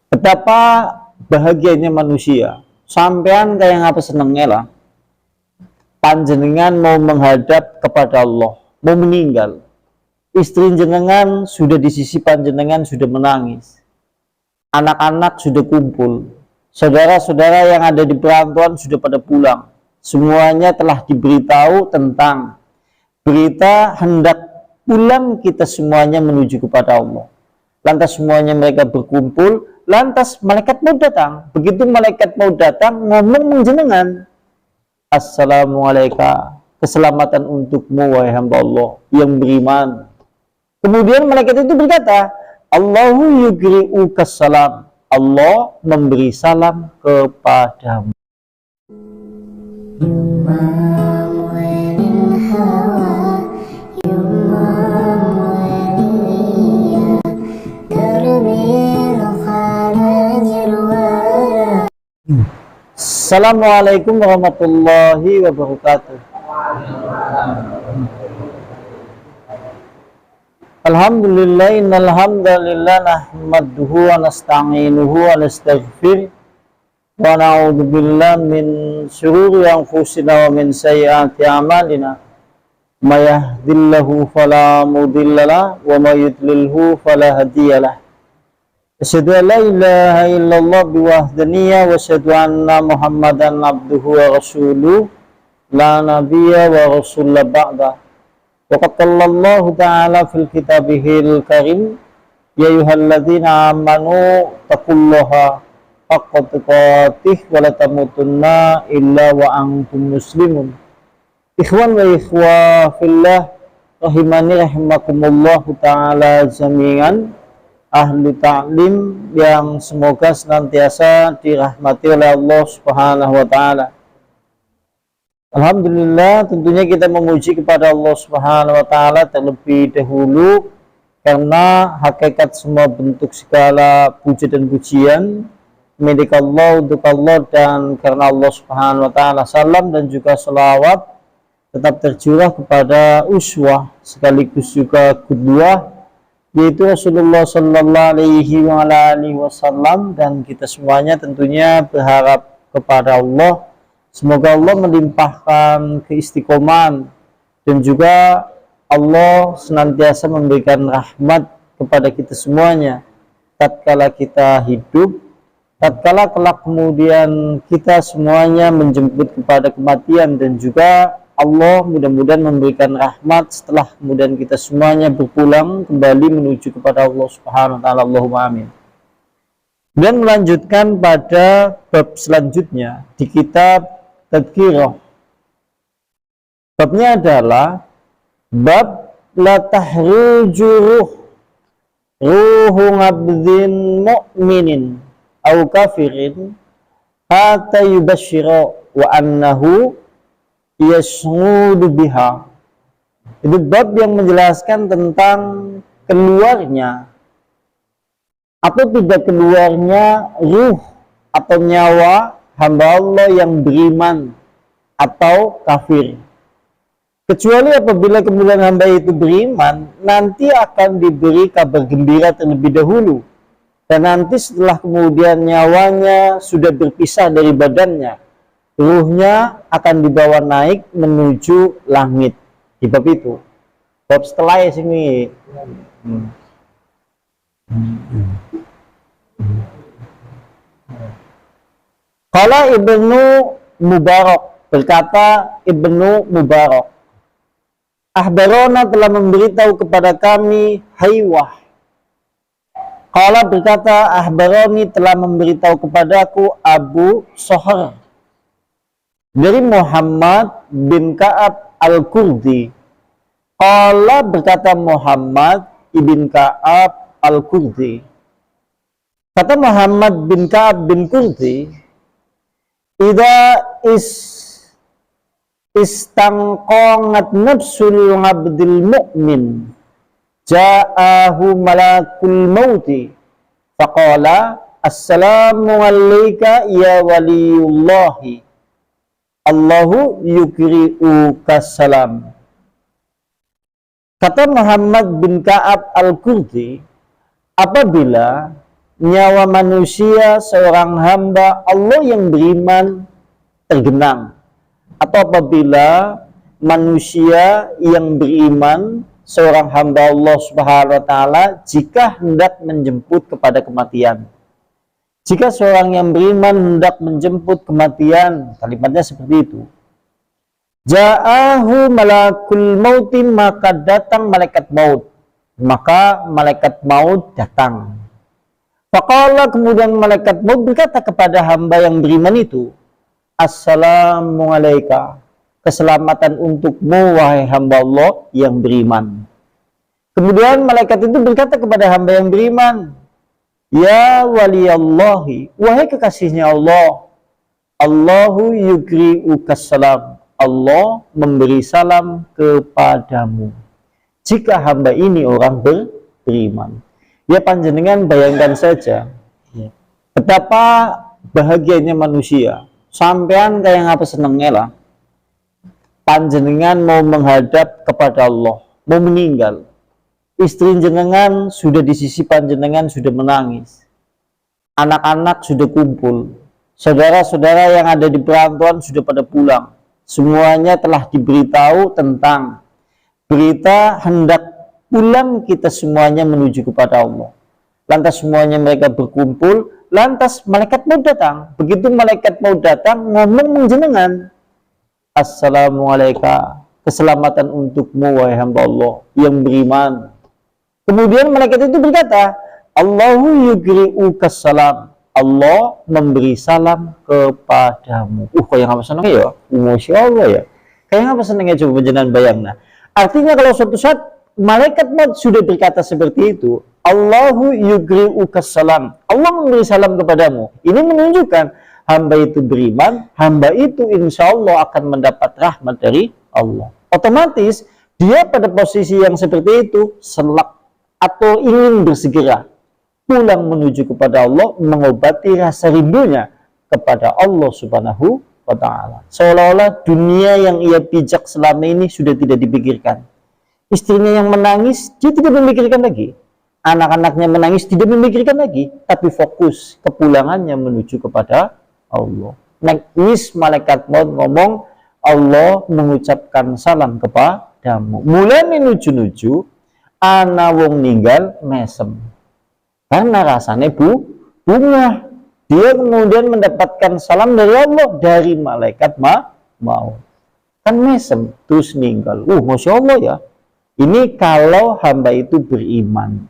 Betapa bahagianya manusia. Sampean kayak ngapa senengnya lah. Panjenengan mau menghadap kepada Allah, mau meninggal. Istri jenengan sudah di sisi panjenengan sudah menangis. Anak-anak sudah kumpul. Saudara-saudara yang ada di perantauan sudah pada pulang. Semuanya telah diberitahu tentang berita hendak pulang kita semuanya menuju kepada Allah. Lantas semuanya mereka berkumpul. Lantas malaikat mau datang. Begitu malaikat mau datang, ngomong menjenengan, Assalamualaikum, keselamatan untukmu wahai hamba Allah yang beriman. Kemudian malaikat itu berkata, Allahu yugri'uka salam, Allah memberi salam kepadamu. Assalamualaikum warahmatullahi wabarakatuh. Alhamdulillah, innal hamdalillah nahmaduhu wa nasta'inuhu wa nastaghfir wa na'udzu billahi min syururi anfusina wa min sayyiati a'malina. May yahdihillahu fala mudhillalah wa may yudlilhu fala hadiyalah. Asyhadu an la ilaha illallah biwahdaniyya wa asyhadu anna Muhammadan abduhu wa rasuluh la nabiyya wa rasulla ba'da. Wa qala Allah ta'ala fil kitabihil karim ya ayyuhalladzina amanu taqullaha haqqa tuqatih wa la tamutunna illa wa antum muslimun. Ikhwan wa ikhwah fillah rahimani rahimakumullahu ta'ala jami'an. Ahli ta'lim yang semoga senantiasa dirahmati oleh Allah Subhanahu wa taala. Alhamdulillah, tentunya kita memuji kepada Allah Subhanahu wa taala terlebih dahulu karena hakikat semua bentuk segala puji dan pujian milik Allah, untuk Allah, dan karena Allah Subhanahu wa taala. Salam dan juga salawat tetap tercurah kepada uswah sekaligus juga qudwah, yaitu Rasulullah Sallallahu Alaihi Wasallam, dan kita semuanya tentunya berharap kepada Allah semoga Allah melimpahkan keistiqomahan dan juga Allah senantiasa memberikan rahmat kepada kita semuanya tatkala kita hidup, tatkala kelak kemudian kita semuanya menjemput kepada kematian, dan juga Allah mudah-mudahan memberikan rahmat setelah kemudian kita semuanya berpulang kembali menuju kepada Allah Subhanahu wa taala. Allahumma amin. Dan melanjutkan pada bab selanjutnya di kitab Tadhkirah. Babnya adalah bab la tahruju ruhu abdin mu'minin au kafirin hatta yubashshira wa annahu yas'udu biha. Itu bab yang menjelaskan tentang keluarnya atau tidak keluarnya ruh atau nyawa hamba Allah yang beriman atau kafir. Kecuali apabila kemudian hamba itu beriman, nanti akan diberi kabar gembira terlebih dahulu. Dan nanti setelah kemudian nyawanya sudah berpisah dari badannya, ruhnya akan dibawa naik menuju langit. Di bab itu, bab setelah ya sini. Qala Ibnu Mubarak, berkata Ibnu Mubarak, Ahbarona telah memberitahu kepada kami Haywah. Qala berkata Ahbaroni telah memberitahu kepadaku Abu Sohr dari Muhammad bin Ka'ab Al-Kurdi. Qala berkata Muhammad ibn Ka'ab Al-Kurdi. Kata Muhammad bin Ka'ab bin Kurdi, idza istangqangat nafsul abdil mu'min ja'ahu malakul mauti faqala assalamu alayka ya waliyullahi Allahu yukri'uka salam. Kata Muhammad bin Ka'ab Al-Kurdi, apabila nyawa manusia seorang hamba Allah yang beriman tergenang, atau apabila manusia yang beriman seorang hamba Allah Subhanahu wa taala jika hendak menjemput kepada kematian. Jika seorang yang beriman hendak menjemput kematian, kalimatnya seperti itu. Ja'ahu malakul mauti, maka datang malaikat maut. Maka malaikat maut datang. Faqala, kemudian malaikat maut berkata kepada hamba yang beriman itu, Assalamualaikum, keselamatan untukmu wahai hamba Allah yang beriman. Kemudian malaikat itu berkata kepada hamba yang beriman, Ya waliyallahi, wahai kekasihnya Allah, Allahu yugri'uka salam, Allah memberi salam kepadamu. Jika hamba ini orang beriman. Ya panjenengan bayangkan saja betapa bahagianya manusia. Sampean kayak ngapa senengnya lah. Panjenengan mau menghadap kepada Allah, mau meninggal. Istri jenengan sudah di sisi panjenengan sudah menangis. Anak-anak sudah kumpul. Saudara-saudara yang ada di perantauan sudah pada pulang. Semuanya telah diberitahu tentang berita hendak pulang kita semuanya menuju kepada Allah. Lantas semuanya mereka berkumpul. Lantas malaikat mau datang. Begitu malaikat mau datang, ngomong menjenengan, Assalamualaikum, keselamatan untukmu wahai hamba Allah yang beriman. Kemudian malaikat itu berkata, Allahu yugri'uka salam, Allah memberi salam kepadamu. Kayak apa senangnya ya? Masya Allah ya. Kayak apa senangnya, coba jenengan bayang. Nah, artinya kalau suatu saat malaikat maut sudah berkata seperti itu, Allahu yugri'uka salam, Allah memberi salam kepadamu. Ini menunjukkan hamba itu beriman, hamba itu insya Allah akan mendapat rahmat dari Allah. Otomatis dia pada posisi yang seperti itu selak atau ingin bersegera pulang menuju kepada Allah, mengobati rasa rindunya kepada Allah Subhanahu wa ta'ala. Seolah-olah dunia yang ia pijak selama ini sudah tidak dipikirkan. Istrinya yang menangis, dia tidak memikirkan lagi. Anak-anaknya menangis, tidak memikirkan lagi. Tapi fokus kepulangannya menuju kepada Allah. Nangis malaikat maut ngomong, Allah mengucapkan salam kepadamu. Mulai menuju-nuju, ana wong ninggal mesem. Karena rasanya bunga. Dia kemudian mendapatkan salam dari Allah, dari malaikat maut. Kan mesem, terus ninggal. Masya Allah ya. Ini kalau hamba itu beriman.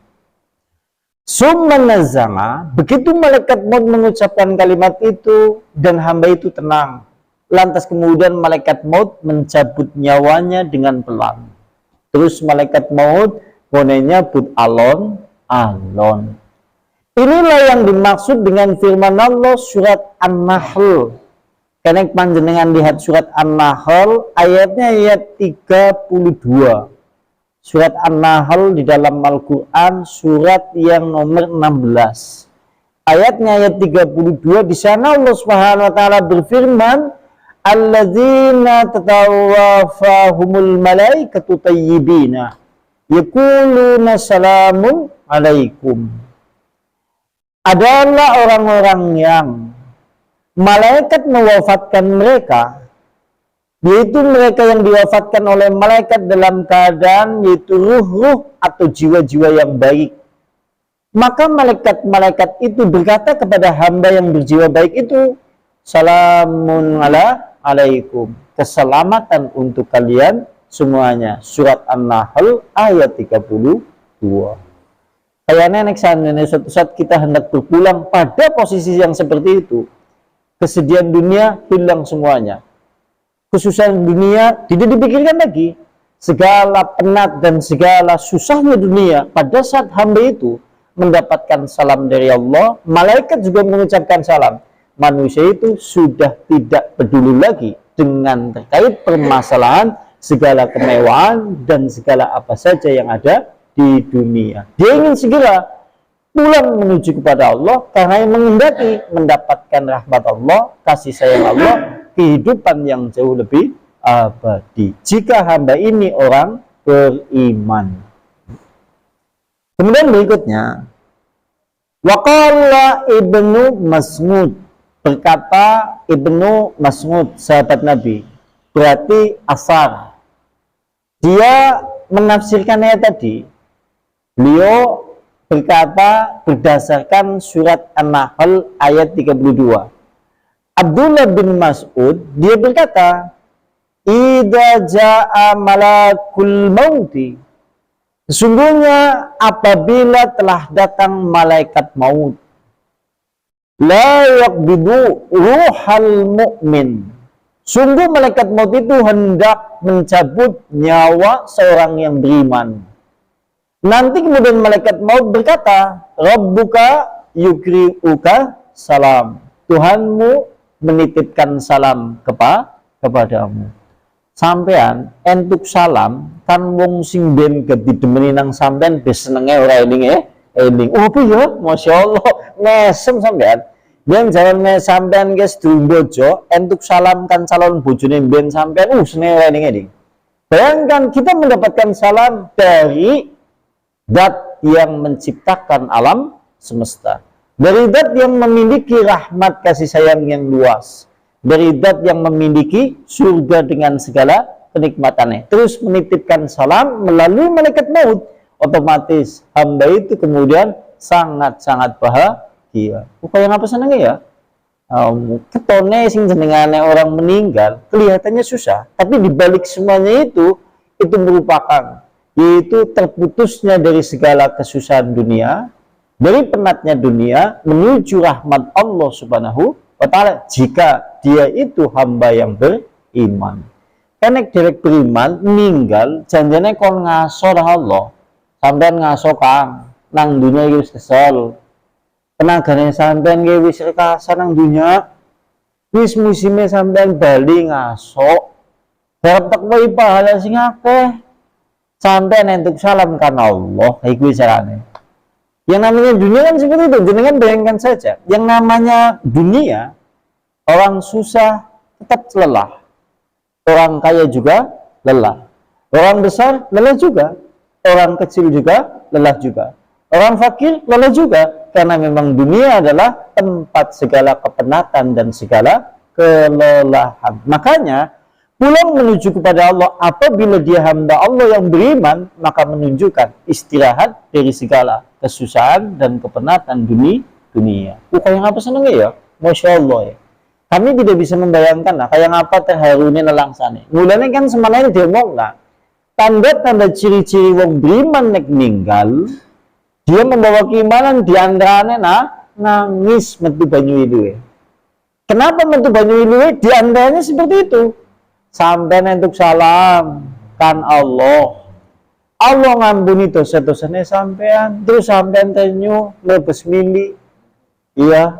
Summa nazama, begitu malaikat maut mengucapkan kalimat itu dan hamba itu tenang. Lantas kemudian malaikat maut mencabut nyawanya dengan pelan. Terus malaikat maut bonenya but alon. Inilah yang dimaksud dengan firman Allah surat An-Nahl. Karena panjenengan lihat surat An-Nahl ayatnya ayat 32. Surat An-Nahl di dalam Al-Quran surat yang nomor 16. Ayatnya ayat 32, di sana Allah Subhanahu wa taala berfirman, Alladzina tatawafahumul malaikatu tayyibina yaquluna salamun alaikum. Adalah orang-orang yang malaikat mewafatkan mereka, yaitu mereka yang diwafatkan oleh malaikat dalam keadaan yaitu ruh-ruh atau jiwa-jiwa yang baik. Maka malaikat-malaikat itu berkata kepada hamba yang berjiwa baik itu, Salamun alaikum, keselamatan untuk kalian semuanya. Surat An-Nahl ayat 32. Kayaknya suatu saat kita hendak berpulang pada posisi yang seperti itu. Kesedihan dunia hilang semuanya. Kesusahan dunia tidak dipikirkan lagi. Segala penat dan segala susahnya dunia, pada saat hamba itu mendapatkan salam dari Allah, malaikat juga mengucapkan salam. Manusia itu sudah tidak peduli lagi dengan terkait permasalahan segala kemewahan dan segala apa saja yang ada di dunia. Dia ingin segera pulang menuju kepada Allah karena yang menghendaki mendapatkan rahmat Allah, kasih sayang Allah, kehidupan yang jauh lebih abadi. Jika hamba ini orang beriman. Kemudian berikutnya, Waqala Ibnu Mas'ud, berkata Ibnu Mas'ud, sahabat Nabi, berarti asar. Dia menafsirkan ayat tadi. Beliau berkata berdasarkan surat An-Nahl ayat 32. Abdullah bin Mas'ud, dia berkata, idza jaa malakul mauti, sesungguhnya apabila telah datang malaikat maut, la yaqbidu ruhal mu'min, sungguh malaikat maut itu hendak mencabut nyawa seorang yang beriman. Nanti kemudian malaikat maut berkata, Rabbuka yukri'uka salam, Tuhanmu menitipkan salam kepadamu. Sampean entuk salam kan wong sing ben gedidemeni nang sampean wis senenge ora eling eling. Oh piye? Masyaallah, mesem sampean. Ben jalan sampean guys dumbojo entuk salam kan calon bojone ben sampean senenge ora eling eling. Bayangkan kita mendapatkan salam dari zat yang menciptakan alam semesta, dari zat yang memiliki rahmat kasih sayang yang luas, dari zat yang memiliki surga dengan segala kenikmatannya, terus menitipkan salam melalui malaikat maut, otomatis hamba itu kemudian sangat-sangat bahagia. Yang apa senangnya ya? Ketone sing jenengane orang meninggal kelihatannya susah, tapi dibalik semuanya itu merupakan yaitu terputusnya dari segala kesusahan dunia, dari penatnya dunia menuju rahmat Allah Subhanahu wa ta'ala jika dia itu hamba yang beriman. Karena derek beriman meninggal janjane kon ngaso Allah, sampean ngaso kang nang dunia wis kesel, tenagane sampean ge wis rekasa nang dunia, wis musime sampean bali ngaso, harap takwa pahala sing akeh, sampean entuk salam kan Allah, iku carane. Yang namanya dunia kan seperti itu, jenengan bayangkan saja, yang namanya dunia, orang susah tetap lelah, orang kaya juga lelah, orang besar lelah juga, orang kecil juga lelah juga, orang fakir lelah juga, karena memang dunia adalah tempat segala kepenatan dan segala kelelahan. Makanya pulang menuju kepada Allah apabila dia hamba Allah yang beriman, maka menunjukkan istirahat dari segala kesusahan dan kepenatan dunia. Kayak apa senengnya ya? Masya Allah ya. Kami tidak bisa membayangkan lah, kayak apa terharunya nelangsane. Mulanya kan semuanya diomong lah. Tanda-tanda ciri-ciri wong beriman nek ninggal, dia membawa keimanan diantaranya nangis metu banyu itu. Kenapa metu banyu itu? Diantaranya seperti itu. Sampai entuk salam kan Allah ngampuni dosa-dosanya sampean, terus sampean tenyu lebes mili, iya,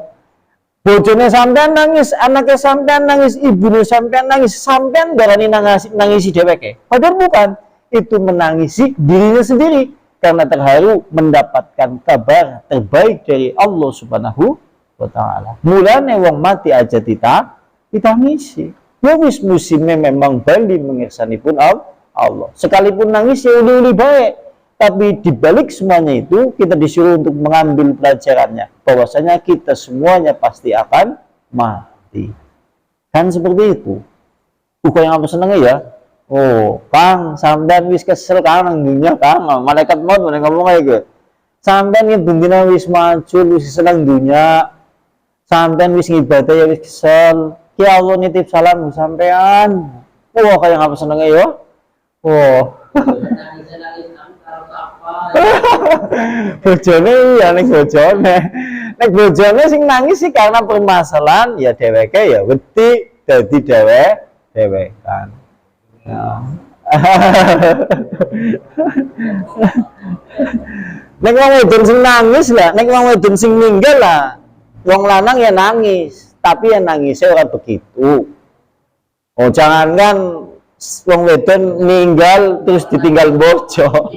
bojone sampean nangis, anaknya sampean nangis, ibunya sampean nangis, sampean darani nangisi dheweke, padahal bukan, itu menangisi dirinya sendiri karena terharu mendapatkan kabar terbaik dari Allah Subhanahu wa ta'ala. Mulane wong mati aja ditangisi. Ya wis musimnya memang bali mengirsani pun Allah. Sekalipun nangis ya uli-uli baik. Tapi dibalik semuanya itu kita disuruh untuk mengambil pelajarannya. Bahwasanya kita semuanya pasti akan mati. Kan seperti itu. Yang apa senengnya ya? Oh, Kang, sampean wis kesel Kang nang dunya Kang. Malaikat maut meneh ngomong kayak gitu. Sampean ya bendina wis maju, wis seneng dunya. Sampean wis ngibadah ya wis kesel. Ya Allah nitip salam sampean. Kayak apa senengnya ya? Bojone ya nek bojone sing nangis sih karena permasalahan ya dheweke ya wedi dadi dewekan. Ya. Nek wong wedon sing nangis lah, nek wong wedon sing ninggal lah, wong lanang ya nangis. Tapi yang nangisnya orang begitu. Jangankan wong wedon ninggal terus ditinggal bojo.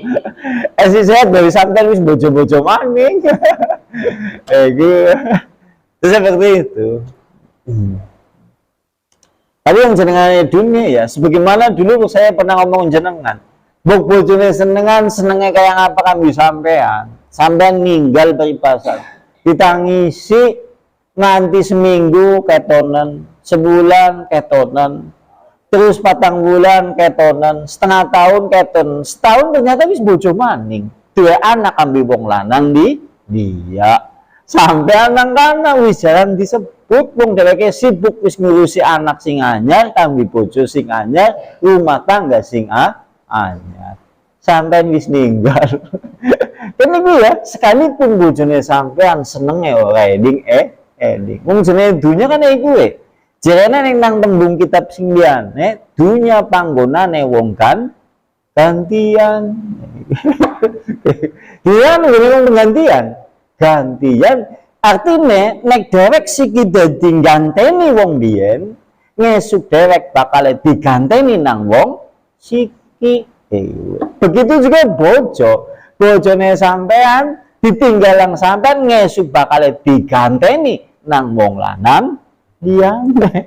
Esi sehat dari sampai wis bojo-bojo maning. Seperti itu. Tapi yang jenengan dunia ya, sebagaimana dulu saya pernah ngomong jenengan. Bojone senengan, senengnya kayak apa kan bisa sampean ninggal peripasan. ditangisi nganti seminggu ketonan, sebulan ketonan, terus 4 bulan ketonan, setengah tahun keton, setahun ternyata wis bojo maning, 2 anak ambil wong lanang dia sampai anak-anak wis jalan disebut wong dheweke sibuk wis ngurusi anak sing anyar, kambi bojo sing anyar, rumah tangga sing anyar, sampai wis ninggal. Kan iku ya, sekalipun bojone sampean senenge ora eling wong jenenge dunya kan iku jarene ning nang tembung kitab sing liyane dunya panggonane wong kan gantian. Dia ngomong gantian artine nek dhewek siki dadi ganteni wong biyen, ngesuk dhewek bakal diganteni nang wong siki. Begitu juga bojone sampean ditinggalang sampean ngesuk bakal diganteni nang wong lanang liyane.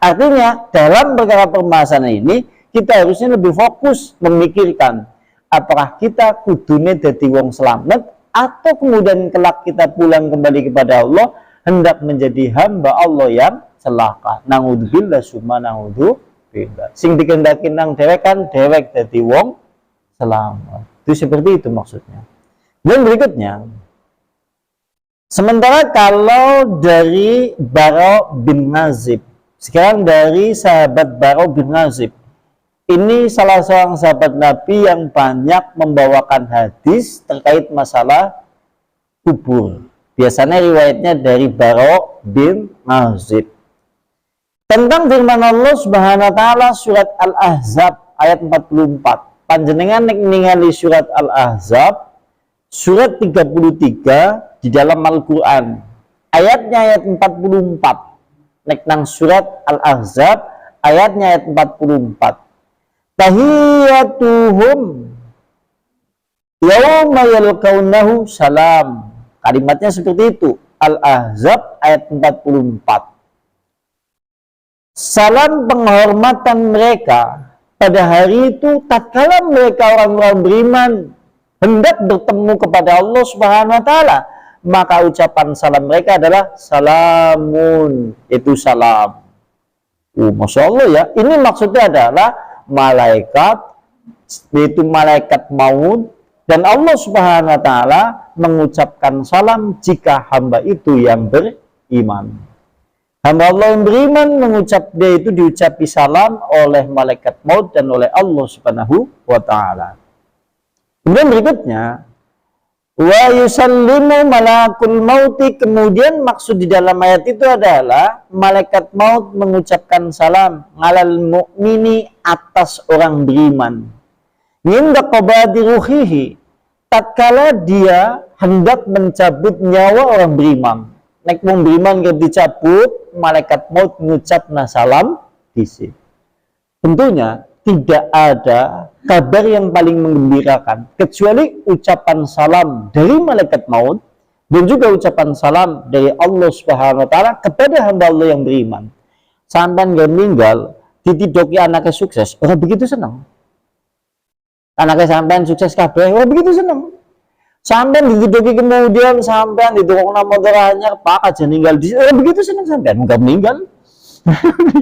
Artinya dalam perkara permasalahan ini kita harusnya lebih fokus memikirkan apakah kita kudune dadi wong selamat atau kemudian kelak kita pulang kembali kepada Allah hendak menjadi hamba Allah yang celaka. Naudzubillah summa naudzubillah. Sing dikendaki nang dhewek kan dhewek dadi wong selamat. Itu seperti itu maksudnya. Dan berikutnya, sementara kalau dari Bara bin Azib, sekarang dari sahabat Bara bin Azib, ini salah seorang sahabat Nabi yang banyak membawakan hadis terkait masalah kubur. Biasanya riwayatnya dari Bara bin Azib. Tentang firman Allah Subhanahu wa taala surat Al-Ahzab ayat 44. Panjenengan nek ningali surat Al-Ahzab surat 33 di dalam Al-Qur'an. Ayatnya ayat 44. Nek nang surat Al-Ahzab ayatnya ayat 44. Tahiyatuhum yawma yalqaunahu salam. Kalimatnya seperti itu. Al-Ahzab ayat 44. Salam penghormatan mereka pada hari itu tatkala mereka orang-orang beriman hendak bertemu kepada Allah Subhanahu wa taala, maka ucapan salam mereka adalah salamun, itu salam. Masya Allah ya, ini maksudnya adalah malaikat, yaitu malaikat maut, dan Allah Subhanahu wa taala mengucapkan salam jika hamba itu yang beriman. Hamba Allah yang beriman dia itu diucapi salam oleh malaikat maut dan oleh Allah Subhanahu wa taala. Kemudian berikutnya, wa yusallimu malakul mauti, kemudian maksud di dalam ayat itu adalah malaikat maut mengucapkan salam ngalal mu'mini, atas orang beriman, inda qabadi ruhihi, tatkala dia hendak mencabut nyawa orang beriman. Nek wong beriman yang dicabut, malaikat maut mengucapna salam disi. Tentunya tidak ada kabar yang paling menggembirakan kecuali ucapan salam dari malaikat maut dan juga ucapan salam dari Allah Subhanahu wa taala kepada hamba Allah yang beriman. Sampai nggak meninggal ditidoki anaknya sukses, orang begitu senang. Anaknya sampean sukses kabeh, orang begitu senang. Sampean ditidoki kemudian sampean didukung nama darahnya, Pak aja meninggal di, orang begitu senang sampean nggak meninggal.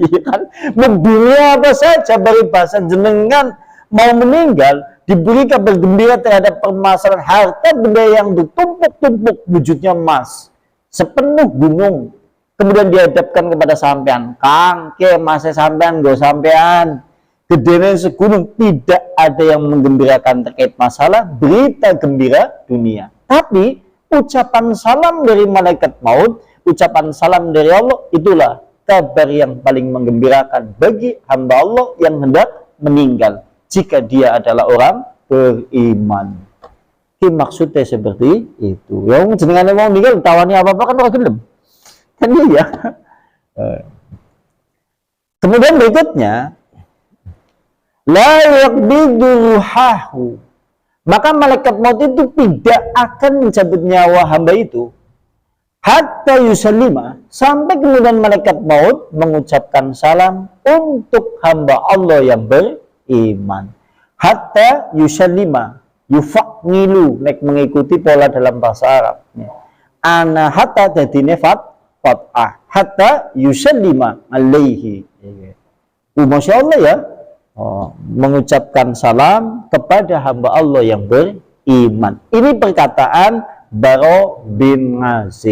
Iya kan? Dunia apa saja bari bahasa jenengan mau meninggal diberi kabar gembira terhadap permasalahan harta benda yang bertumpuk-tumpuk wujudnya emas sepenuh gunung, kemudian dihadapkan kepada sampean, Kang ke masa sampean go sampean gedene segunung, tidak ada yang menggembirakan terkait masalah berita gembira dunia. Tapi ucapan salam dari malaikat maut, ucapan salam dari Allah, itulah kabar yang paling menggembirakan bagi hamba Allah yang hendak meninggal jika dia adalah orang beriman. Ini maksudnya seperti itu. Yang jenengan mau meninggal tawani apa-apa kan orang gelem. Kan iya. Kemudian berikutnya, la yaqbidu ruhahu, maka malaikat maut itu tidak akan mencabut nyawa hamba itu hatta yusallima, sampai kemudian malaikat maut mengucapkan salam untuk hamba Allah yang beriman. Hatta yusallima, yufaqilu, mengikuti pola dalam bahasa Arab. ana hatta dadine fat'ah hatta yusallima alaihi. Masya Allah ya, mengucapkan salam kepada hamba Allah yang beriman. Ini perkataan Bara bin Azib.